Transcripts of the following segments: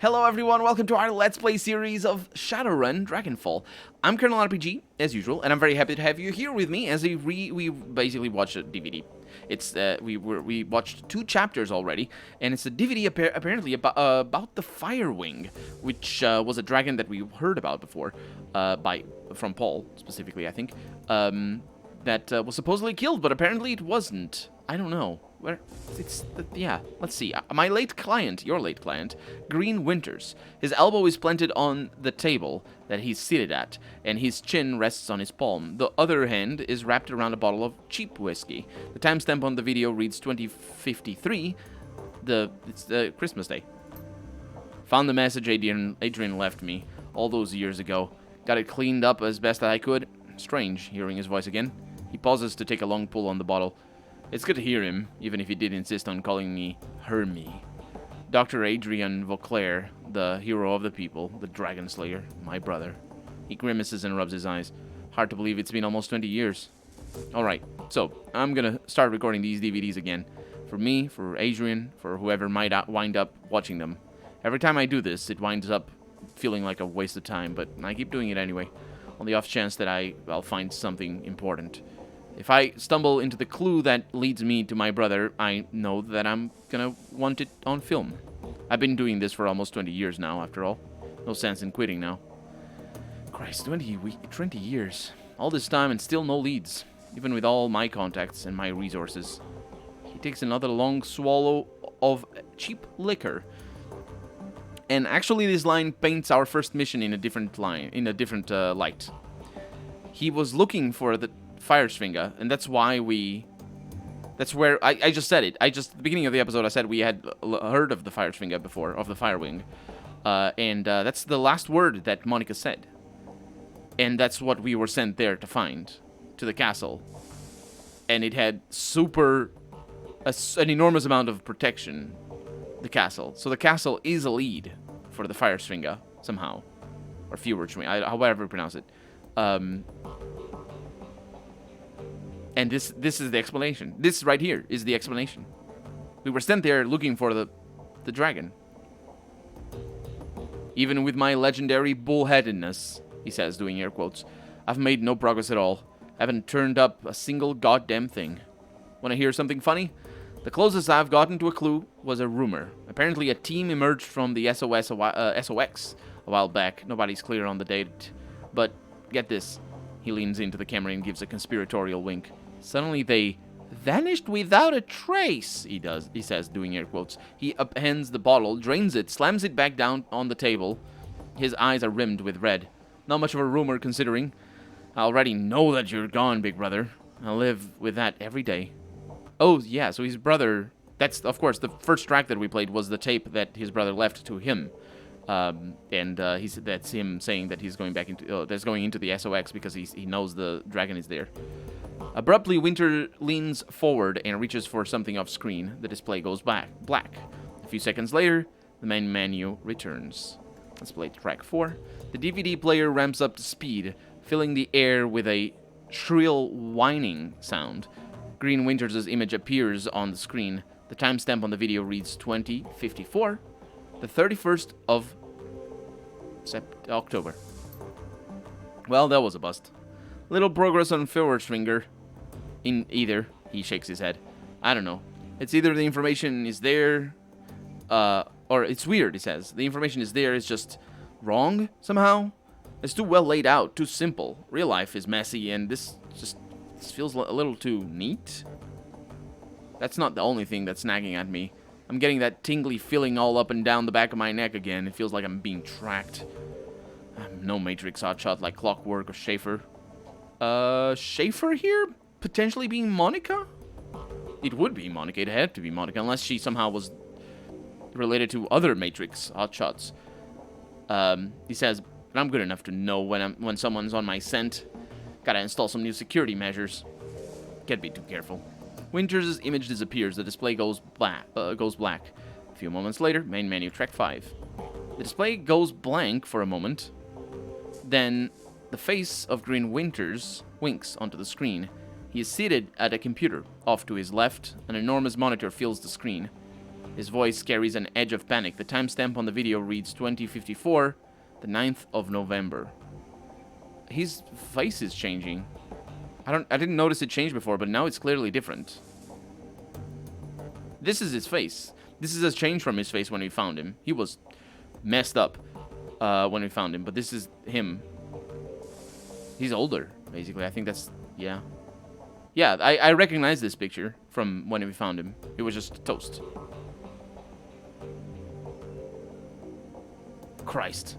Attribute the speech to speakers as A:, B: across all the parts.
A: Hello everyone, welcome to our Let's Play series of Shadowrun Dragonfall. I'm Colonel RPG, as usual, and I'm very happy to have you here with me as we basically watched a DVD. It's we watched 2 chapters already, and it's a DVD apparently about the Firewing, which was a dragon that we heard about before, from Paul specifically, I think, that was supposedly killed, but apparently it wasn't. I don't know. Yeah, let's see. My late client, your late client, Green Winters. His elbow is planted on the table that he's seated at, and his chin rests on his palm. The other hand is wrapped around a bottle of cheap whiskey. The timestamp on the video reads 2053. It's the Christmas Day. Found the message Adrian left me all those years ago. Got it cleaned up as best I could. Strange, hearing his voice again. He pauses to take a long pull on the bottle. It's good to hear him, even if he did insist on calling me Hermie. Dr. Adrian Vauclair, the hero of the people, the Dragon Slayer, my brother. He grimaces and rubs his eyes. Hard to believe it's been almost 20 years. Alright, so I'm gonna start recording these DVDs again. For me, for Adrian, for whoever might wind up watching them. Every time I do this, it winds up feeling like a waste of time, but I keep doing it anyway, on the off chance that I'll find something important. If I stumble into the clue that leads me to my brother, I know that I'm gonna want it on film. I've been doing this for almost 20 years now, after all. No sense in quitting now. Christ, 20 years. All this time and still no leads, even with all my contacts and my resources. He takes another long swallow of cheap liquor. And actually this line paints our first mission in a different light. He was looking for the Firesfinger, and that's where I just said it. At the beginning of the episode, I said we had heard of the Firesfinger before, of the Firewing, and that's the last word that Monica said, and that's what we were sent there to find, to the castle, and it had an enormous amount of protection, the castle. So the castle is a lead for the Firesfinger somehow, or Feuerschwing, however you pronounce it. And this is the explanation. This right here is the explanation. We were sent there looking for the dragon. Even with my legendary bullheadedness, he says, doing air quotes, I've made no progress at all. Haven't turned up a single goddamn thing. Want to hear something funny? The closest I've gotten to a clue was a rumor. Apparently a team emerged from the SOX a while back. Nobody's clear on the date. But get this. He leans into the camera and gives a conspiratorial wink. Suddenly they vanished without a trace, he says, doing air quotes. He upends the bottle, drains it, slams it back down on the table. His eyes are rimmed with red. Not much of a rumor, considering. I already know that you're gone, big brother. I live with that every day. Oh, yeah, so his brother... That's, of course, the first track that we played was the tape that his brother left to him. That's him saying that he's going back into the SOX because he knows the dragon is there. Abruptly, Winter leans forward and reaches for something off screen. The display goes black. A few seconds later, the main menu returns. Let's play track 4. The DVD player ramps up to speed, filling the air with a shrill whining sound. Green Winters' image appears on the screen. The timestamp on the video reads 2054. The 31st of October. Well, that was a bust. Little progress on Feuerschwinger. In either, he shakes his head. I don't know. It's either the information is there, or it's weird, he says. The information is there, it's just wrong, somehow. It's too well laid out, too simple. Real life is messy, and this feels a little too neat. That's not the only thing that's nagging at me. I'm getting that tingly feeling all up and down the back of my neck again. It feels like I'm being tracked. I'm no Matrix hotshot like Clockwork or Schaefer. Schaefer here? Potentially being Monica? It would be Monica. It had to be Monica, unless she somehow was related to other Matrix hotshots. He says, but I'm good enough to know when someone's on my scent. Gotta install some new security measures. Can't be too careful. Winters' image disappears. The display goes black. A few moments later, main menu, track 5. The display goes blank for a moment. Then the face of Green Winters winks onto the screen. He is seated at a computer. Off to his left, an enormous monitor fills the screen. His voice carries an edge of panic. The timestamp on the video reads 2054, the 9th of November. His face is changing. I didn't notice it changed before, but now it's clearly different. This is his face. This is a change from his face when we found him. He was messed up when we found him, but this is him. He's older, basically. I think that's... yeah. Yeah, I recognize this picture from when we found him. It was just toast. Christ.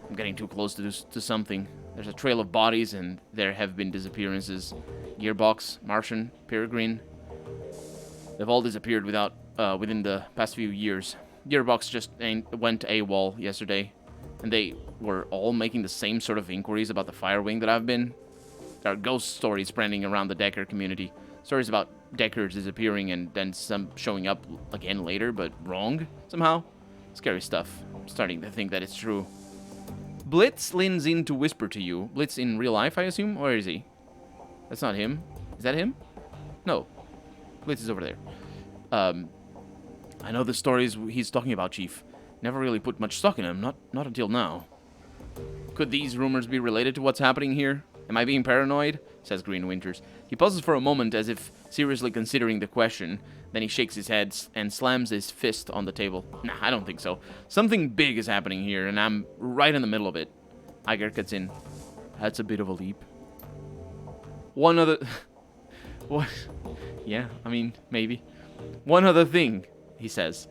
A: I'm getting too close to something. There's a trail of bodies, and there have been disappearances. Gearbox, Martian, Peregrine. They've all disappeared within the past few years. Gearbox just went AWOL yesterday, and they were all making the same sort of inquiries about the Firewing that I've been. There are ghost stories spreading around the Decker community. Stories about Deckers disappearing and then some showing up again later, but wrong somehow. Scary stuff. I'm starting to think that it's true. Blitz leans in to whisper to you. Blitz in real life, I assume? Where is he? That's not him. Is that him? No. Blitz is over there. I know the stories he's talking about, Chief. Never really put much stock in them, not until now. Could these rumors be related to what's happening here? Am I being paranoid? Says Green Winters. He pauses for a moment as if seriously considering the question. Then he shakes his head and slams his fist on the table. Nah, I don't think so. Something big is happening here, and I'm right in the middle of it. Iger cuts in. That's a bit of a leap. One other... what? Yeah, I mean, maybe. One other thing, he says.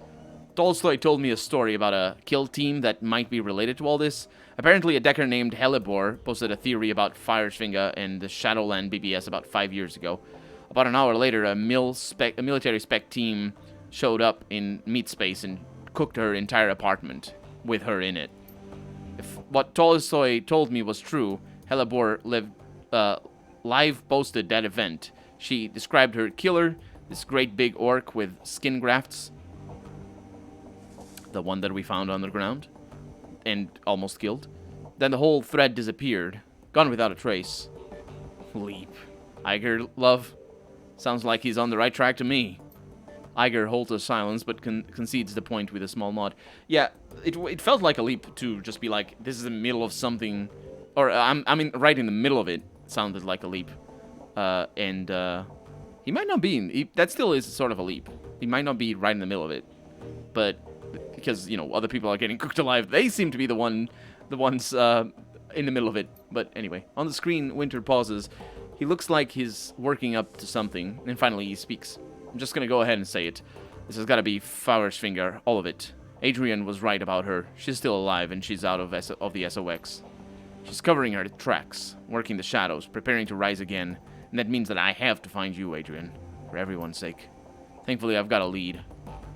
A: Tolstoy told me a story about a kill team that might be related to all this. Apparently, a Decker named Helibor posted a theory about Fireschwinger and the Shadowland BBS about 5 years ago. About an hour later, a military spec team showed up in meat space and cooked her entire apartment with her in it. If what Tolstoy told me was true, Helibor live posted that event. She described her killer, this great big orc with skin grafts, the one that we found on the ground and almost killed. Then the whole thread disappeared, gone without a trace. Leap. Iger, love. Sounds like he's on the right track to me. Iger holds a silence, but concedes the point with a small nod. Yeah, it felt like a leap to just be like, this is in the middle of something, or I mean, right in the middle of it sounded like a leap. He might not be. That still is sort of a leap. He might not be right in the middle of it, but because, you know, other people are getting cooked alive, they seem to be the ones in the middle of it. But anyway, on the screen, Winter pauses. He looks like he's working up to something, and finally he speaks. I'm just gonna go ahead and say it. This has gotta be Fauerschwinger, all of it. Adrian was right about her. She's still alive, and she's out of the SOX. She's covering her tracks, working the shadows, preparing to rise again. And that means that I have to find you, Adrian, for everyone's sake. Thankfully, I've got a lead.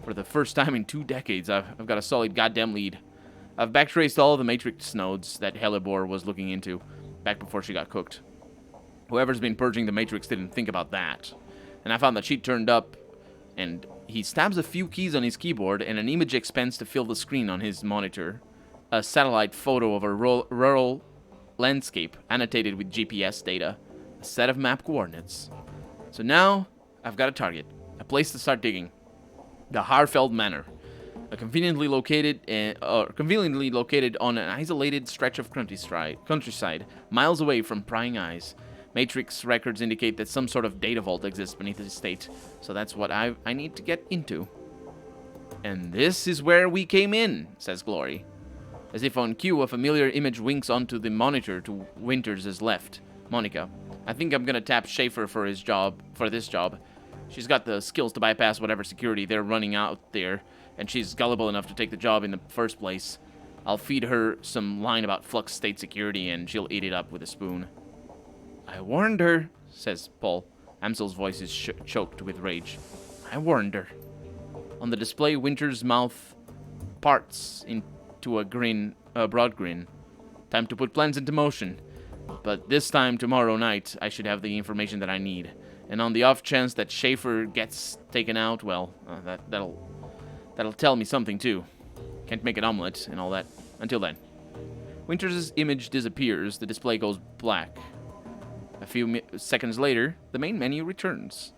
A: For the first time in 2 decades, I've got a solid goddamn lead. I've backtraced all the Matrix nodes that Helibor was looking into, back before she got cooked. Whoever's been purging the Matrix didn't think about that. And I found that she'd turned up, and he stabs a few keys on his keyboard, and an image expands to fill the screen on his monitor. A satellite photo of a rural landscape, annotated with GPS data. A set of map coordinates. So now, I've got a target. A place to start digging. The Harfeld Manor. Conveniently located on an isolated stretch of countryside, miles away from prying eyes. Matrix records indicate that some sort of data vault exists beneath the estate, so that's what I need to get into. And this is where we came in, says Glory. As if on cue, a familiar image winks onto the monitor to Winters' left. Monica. I think I'm gonna tap Schaefer for this job. She's got the skills to bypass whatever security they're running out there, and she's gullible enough to take the job in the first place. I'll feed her some line about Flux State security, and she'll eat it up with a spoon. I warned her, says Paul. Amsel's voice is choked with rage. I warned her. On the display, Winter's mouth parts into a broad grin. Time to put plans into motion. But this time, tomorrow night, I should have the information that I need. And on the off chance that Schaefer gets taken out, well, that'll tell me something too. Can't make an omelet and all that. Until then. Winters' image disappears. The display goes black. A few seconds later, the main menu returns.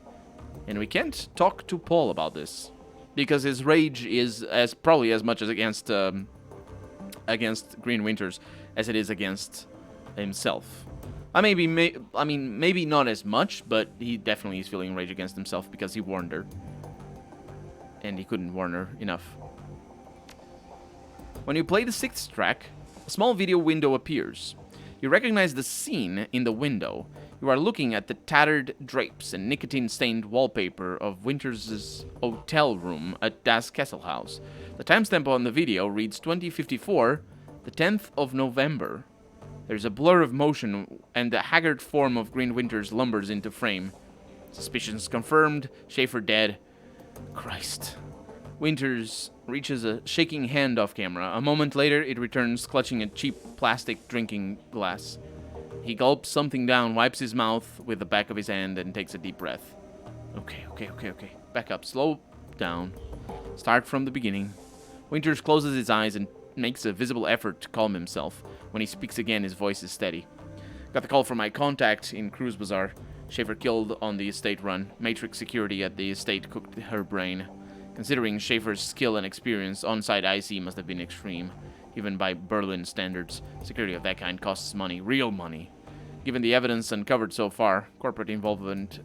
A: And we can't talk to Paul about this. because his rage is probably as much as against Green Winters as it is against himself. Maybe not as much, but he definitely is feeling rage against himself because he warned her. And he couldn't warn her enough. When you play the 6th track, a small video window appears. You recognize the scene in the window. You are looking at the tattered drapes and nicotine-stained wallpaper of Winters' hotel room at Das Kesselhaus. The timestamp on the video reads 2054, the 10th of November. There's a blur of motion, and the haggard form of Green Winters lumbers into frame. Suspicions confirmed, Schaefer dead. Christ. Winters reaches a shaking hand off camera. A moment later, it returns clutching a cheap plastic drinking glass. He gulps something down, wipes his mouth with the back of his hand, and takes a deep breath. Okay. Back up. Slow down. Start from the beginning. Winters closes his eyes and makes a visible effort to calm himself. When he speaks again, his voice is steady. Got the call from my contact in Cruz Bazaar. Schaefer killed on the estate run. Matrix security at the estate cooked her brain. Considering Schaefer's skill and experience, on-site IC must have been extreme. Even by Berlin standards, security of that kind costs money, real money. Given the evidence uncovered so far, corporate involvement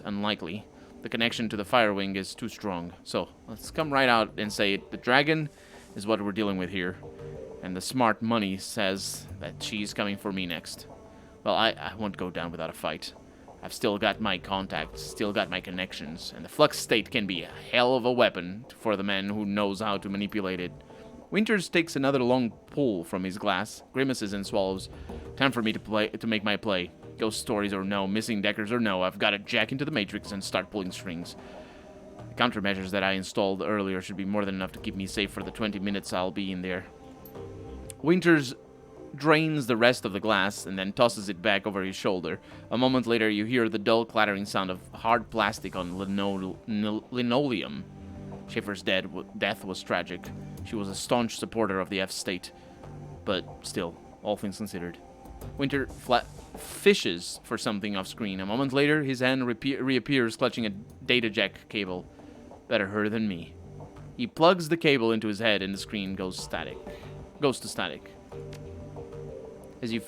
A: unlikely. The connection to the Fire Wing is too strong. So, let's come right out and say it. The dragon is what we're dealing with here. And the smart money says that she's coming for me next. Well, I won't go down without a fight. I've still got my contacts, still got my connections, and the flux state can be a hell of a weapon for the man who knows how to manipulate it. Winters takes another long pull from his glass, grimaces and swallows. Time for me to make my play. Ghost stories or no, missing Deckers or no, I've got to jack into the Matrix and start pulling strings. The countermeasures that I installed earlier should be more than enough to keep me safe for the 20 minutes I'll be in there. Winters drains the rest of the glass and then tosses it back over his shoulder. A moment later, you hear the dull clattering sound of hard plastic on linoleum. Schaefer's death was tragic. She was a staunch supporter of the F state. But still, all things considered. Winter fishes for something off screen. A moment later, his hand reappears clutching a data jack cable. Better her than me. He plugs the cable into his head and the screen goes to static. As your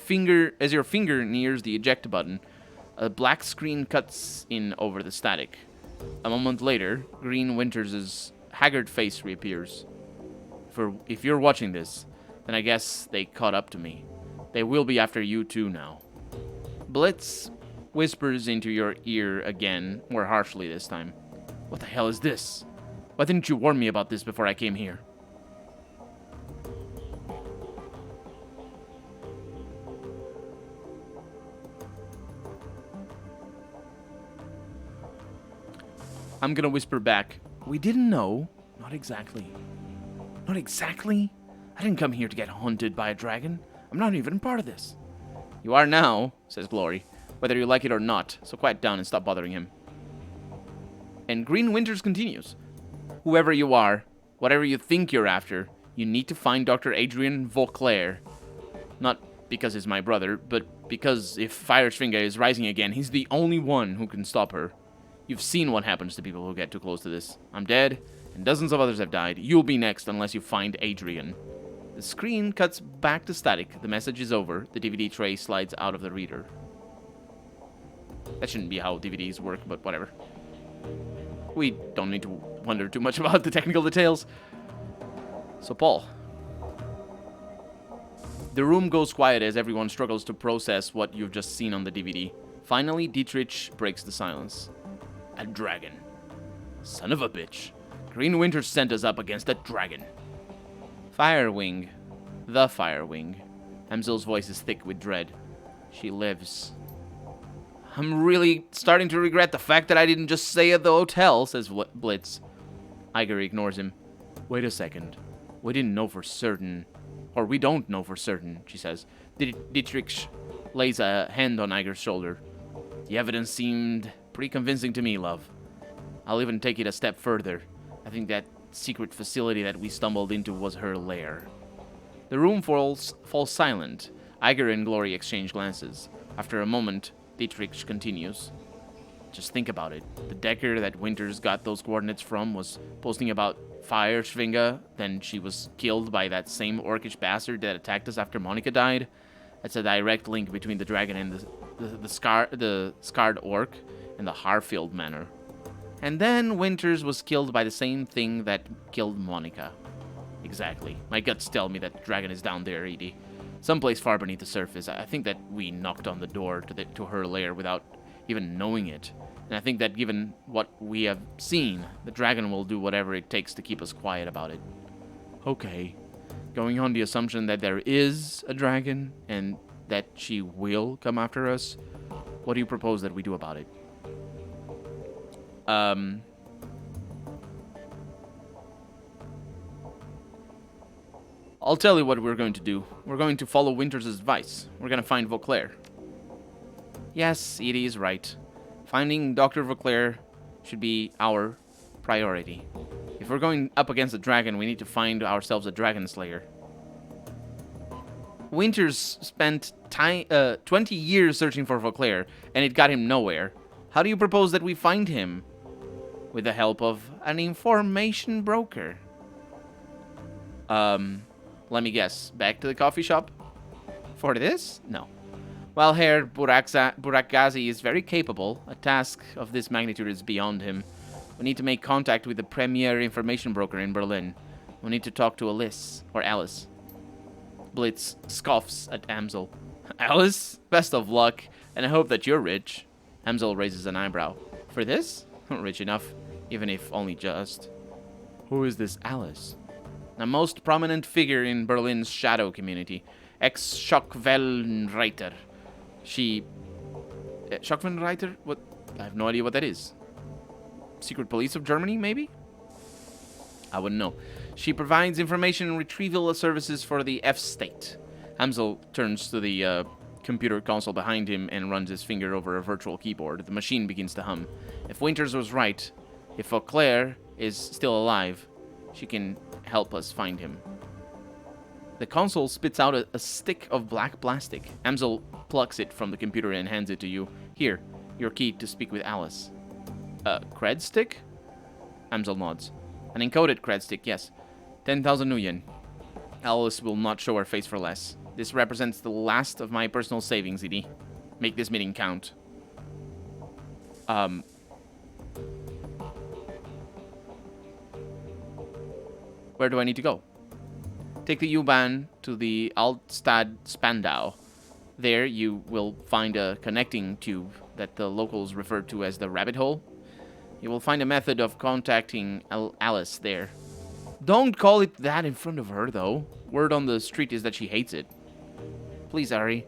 A: finger nears the eject button, a black screen cuts in over the static. A moment later, Green Winters' haggard face reappears. If you're watching this, then I guess they caught up to me. They will be after you too now. Blitz whispers into your ear again, more harshly this time. What the hell is this? Why didn't you warn me about this before I came here? I'm gonna whisper back. We didn't know. Not exactly. Not exactly? I didn't come here to get hunted by a dragon. I'm not even part of this. You are now, says Glory, whether you like it or not, so quiet down and stop bothering him. And Green Winters continues. Whoever you are, whatever you think you're after, you need to find Dr. Adrian Vauclair. Not because he's my brother, but because if Fire's finger is rising again, he's the only one who can stop her. You've seen what happens to people who get too close to this. I'm dead, and dozens of others have died. You'll be next unless you find Adrian. The screen cuts back to static. The message is over. The DVD tray slides out of the reader. That shouldn't be how DVDs work, but whatever. We don't need to wonder too much about the technical details. So, Paul. The room goes quiet as everyone struggles to process what you've just seen on the DVD. Finally, Dietrich breaks the silence. A dragon. Son of a bitch. Green Winter sent us up against a dragon. Firewing. The Firewing. Amzel's voice is thick with dread. She lives. I'm really starting to regret the fact that I didn't just stay at the hotel, says Blitz. Iger ignores him. Wait a second. We didn't know for certain. Or we don't know for certain, she says. Dietrich lays a hand on Iger's shoulder. The evidence seemed pretty convincing to me, love. I'll even take it a step further. I think that secret facility that we stumbled into was her lair. The room falls silent. Iger and Glory exchange glances. After a moment, Dietrich continues. Just think about it. The Decker that Winters got those coordinates from was posting about Fire Schwinga, then she was killed by that same orcish bastard that attacked us after Monica died. That's a direct link between the dragon and the scarred orc and the Harfield Manor. And then Winters was killed by the same thing that killed Monica. Exactly. My guts tell me that the dragon is down there, Edie. Someplace far beneath the surface. I think that we knocked on the door to her lair without even knowing it. And I think that given what we have seen, the dragon will do whatever it takes to keep us quiet about it. Okay. Going on the assumption that there is a dragon and that she will come after us, what do you propose that we do about it? I'll tell you what we're going to do. We're going to follow Winters' advice. We're going to find Vauclair. Yes, Edie is right. Finding Dr. Vauclair should be our priority. If we're going up against a dragon, we need to find ourselves a dragon slayer. Winters spent 20 years searching for Vauclair, and it got him nowhere. How do you propose that we find him? With the help of an information broker. Let me guess. Back to the coffee shop? For this? No. While Herr Burakgazi is very capable, a task of this magnitude is beyond him. We need to make contact with the premier information broker in Berlin. We need to talk to Alice. Blitz scoffs at Amsel. Alice? Best of luck, and I hope that you're rich. Amsel raises an eyebrow. For this? Rich enough, even if only just. Who is this Alice? A most prominent figure in Berlin's shadow community. Ex-Schockwellenreiter. She... Schockwellenreiter? What? I have no idea what that is. Secret police of Germany, maybe? I wouldn't know. She provides information retrieval services for the F-State. Amsel turns to the computer console behind him and runs his finger over a virtual keyboard. The machine begins to hum. If Winters was right, if Vauclair is still alive, she can help us find him. The console spits out a stick of black plastic. Amsel plucks it from the computer and hands it to you. Here, your key to speak with Alice. Cred stick? Amsel nods. An encoded cred stick, yes. 10,000 nuyen. Alice will not show her face for less. This represents the last of my personal savings, Edie. Make this meeting count. Where do I need to go? Take the U-Bahn to the Altstadt Spandau. There you will find a connecting tube that the locals refer to as the rabbit hole. You will find a method of contacting Alice there. Don't call it that in front of her, though. Word on the street is that she hates it. Please, Harry.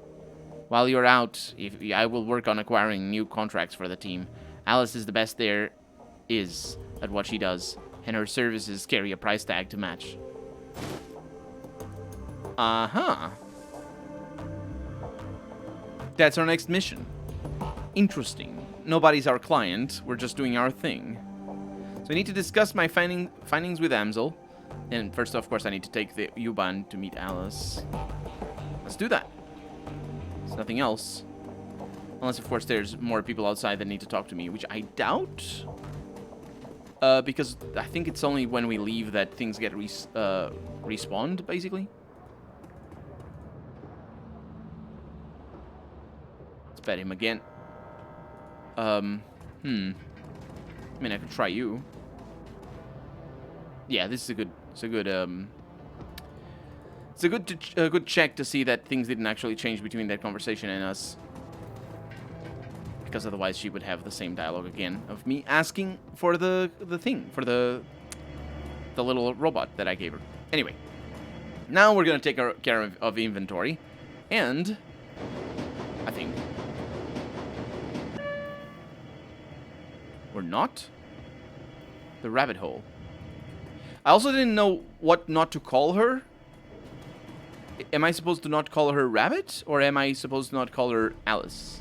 A: While you're out, I will work on acquiring new contracts for the team. Alice is the best there is at what she does, and her services carry a price tag to match. Uh-huh. That's our next mission. Interesting. Nobody's our client. We're just doing our thing. So I need to discuss my findings with Amsel. And first, of course, I need to take the U-Bahn to meet Alice. Let's do that. There's nothing else. Unless, of course, there's more people outside that need to talk to me, which I doubt. Because I think it's only when we leave that things get respawned, basically. Let's bet him again. I mean, I could try you. Yeah, this is a good. It's a good check to see that things didn't actually change between that conversation and us. Because otherwise she would have the same dialogue again of me asking for the thing, for the little robot that I gave her. Anyway, now we're gonna take care of inventory, and I think we're not the rabbit hole. I also didn't know what not to call her. Am I supposed to not call her Rabbit, or am I supposed to not call her Alice?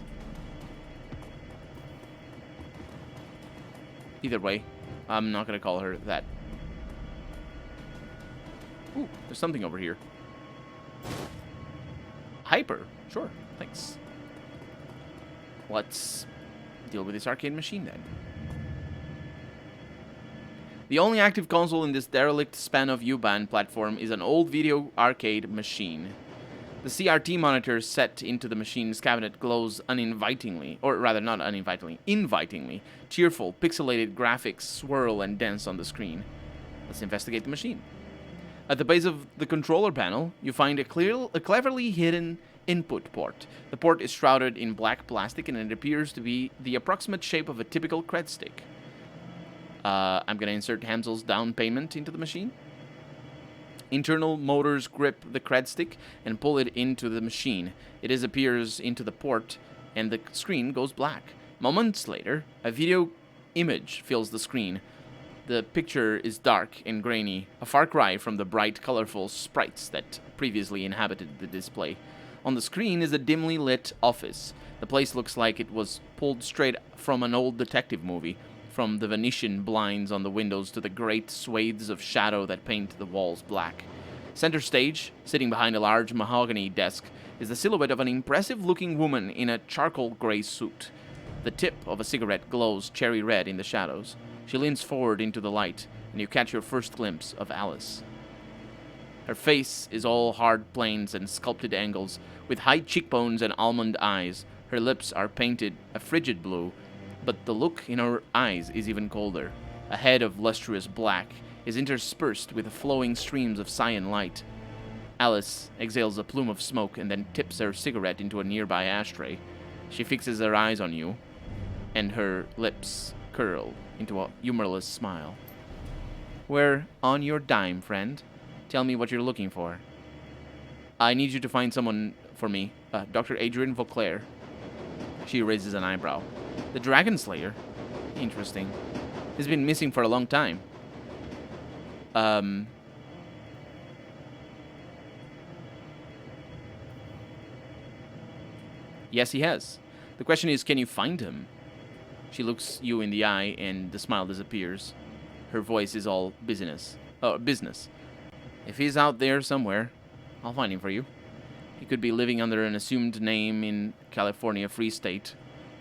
A: Either way, I'm not gonna call her that. Ooh, there's something over here. Hyper, sure, thanks. Let's Deal with this arcade machine then. The only active console in this derelict span of U-Bahn platform is an old video arcade machine. The CRT monitor set into the machine's cabinet glows uninvitingly, or rather not uninvitingly, invitingly. Cheerful, pixelated graphics swirl and dance on the screen. Let's investigate the machine. At the base of the controller panel, you find a cleverly hidden input port. The port is shrouded in black plastic and it appears to be the approximate shape of a typical cred stick. I'm going to insert Hamsel's down payment into the machine. Internal motors grip the cred stick and pull it into the machine. It disappears into the port and the screen goes black. Moments later, a video image fills the screen. The picture is dark and grainy, a far cry from the bright, colorful sprites that previously inhabited the display. On the screen is a dimly lit office. The place looks like it was pulled straight from an old detective movie. From the Venetian blinds on the windows to the great swathes of shadow that paint the walls black. Center stage, sitting behind a large mahogany desk, is the silhouette of an impressive-looking woman in a charcoal gray suit. The tip of a cigarette glows cherry red in the shadows. She leans forward into the light, and you catch your first glimpse of Alice. Her face is all hard planes and sculpted angles, with high cheekbones and almond eyes. Her lips are painted a frigid blue, but the look in her eyes is even colder. A head of lustrous black is interspersed with flowing streams of cyan light. Alice exhales a plume of smoke and then tips her cigarette into a nearby ashtray. She fixes her eyes on you, and her lips curl into a humorless smile. "We're on your dime, friend. Tell me what you're looking for." "I need you to find someone for me, Dr. Adrian Vauclair." She raises an eyebrow. "The Dragon Slayer? Interesting. He's been missing for a long time." Yes, he has. The question is, can you find him? She looks you in the eye and the smile disappears. Her voice is all business. "If he's out there somewhere, I'll find him for you. He could be living under an assumed name in California Free State,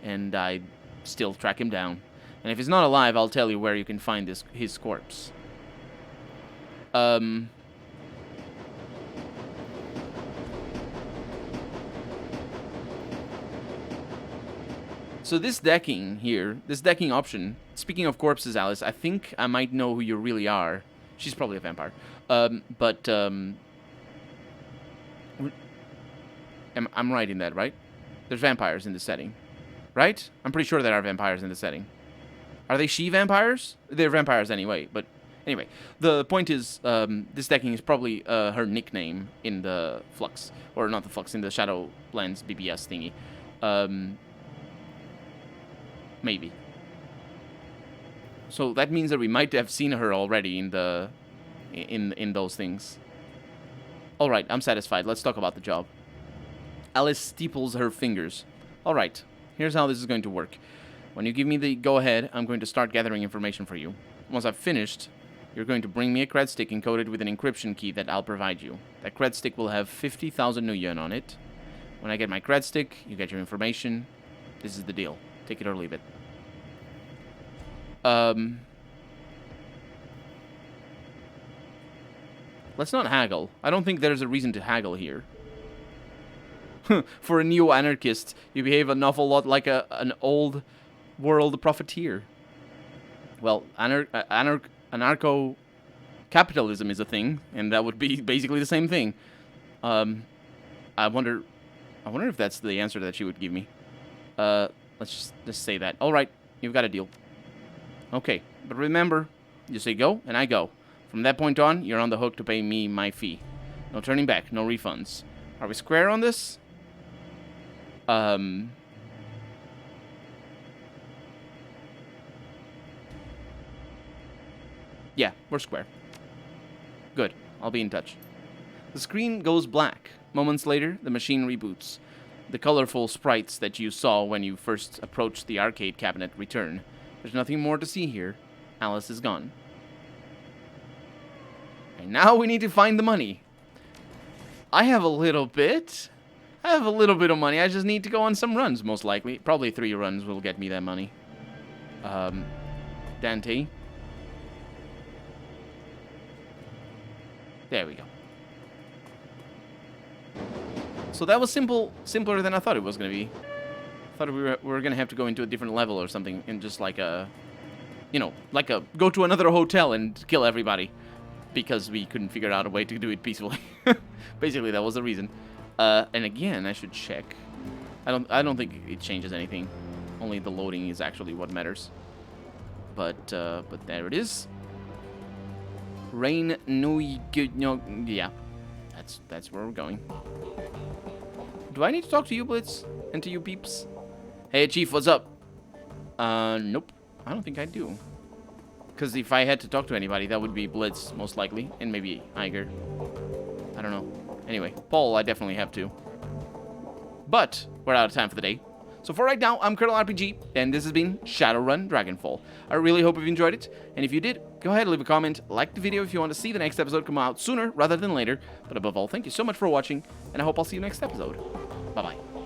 A: and I'd still track him down. And if he's not alive, I'll tell you where you can find his corpse." So this decking here, this decking option, speaking of corpses, Alice, I think I might know who you really are. She's probably a vampire. I'm right in that, right? There's vampires in this setting, right? I'm pretty sure there are vampires in this setting. Are they she-vampires? They're vampires anyway, but anyway. The point is, this decking is probably her nickname in the Flux. Or not the Flux, in the Shadowlands BBS thingy. Maybe. So that means that we might have seen her already in the in those things. All right, I'm satisfied. Let's talk about the job. Alice steeples her fingers. All right, here's how this is going to work. When you give me the go-ahead, I'm going to start gathering information for you. Once I've finished, you're going to bring me a cred stick encoded with an encryption key that I'll provide you. That cred stick will have 50,000 new yen on it. When I get my cred stick, you get your information. This is the deal. Take it or leave it. Let's not haggle. I don't think there's a reason to haggle here. For a neo-anarchist, you behave an awful lot like an old world profiteer. Well, anarcho-capitalism is a thing, and that would be basically the same thing. I wonder if that's the answer that she would give me. Let's just say that. All right, you've got a deal. Okay, but remember, you say go, and I go. From that point on, you're on the hook to pay me my fee. No turning back, no refunds. Are we square on this? Yeah, we're square. Good, I'll be in touch. The screen goes black. Moments later, the machine reboots. The colorful sprites that you saw when you first approached the arcade cabinet return. There's nothing more to see here. Alice is gone. And now we need to find the money. I have a little bit I have a little bit of money. I just need to go on some runs, most likely. Probably 3 runs will get me that money. Dante. There we go. So that was simpler than I thought it was going to be. I thought we were going to have to go into a different level or something and just like a, you know, like a go to another hotel and kill everybody because we couldn't figure out a way to do it peacefully. Basically, that was the reason. And again, I should check. I don't think it changes anything. Only the loading is actually what matters. But there it is. Rain, no, yeah. That's where we're going. Do I need to talk to you, Blitz? And to you peeps? Hey, Chief, what's up? Nope. I don't think I do. Because if I had to talk to anybody, that would be Blitz, most likely. And maybe Iger. I don't know. Anyway, Paul, I definitely have to. But we're out of time for the day. So for right now, I'm Colonel RPG, and this has been Shadowrun Dragonfall. I really hope you've enjoyed it, and if you did, go ahead and leave a comment, like the video if you want to see the next episode come out sooner rather than later. But above all, thank you so much for watching, and I hope I'll see you next episode. Bye-bye.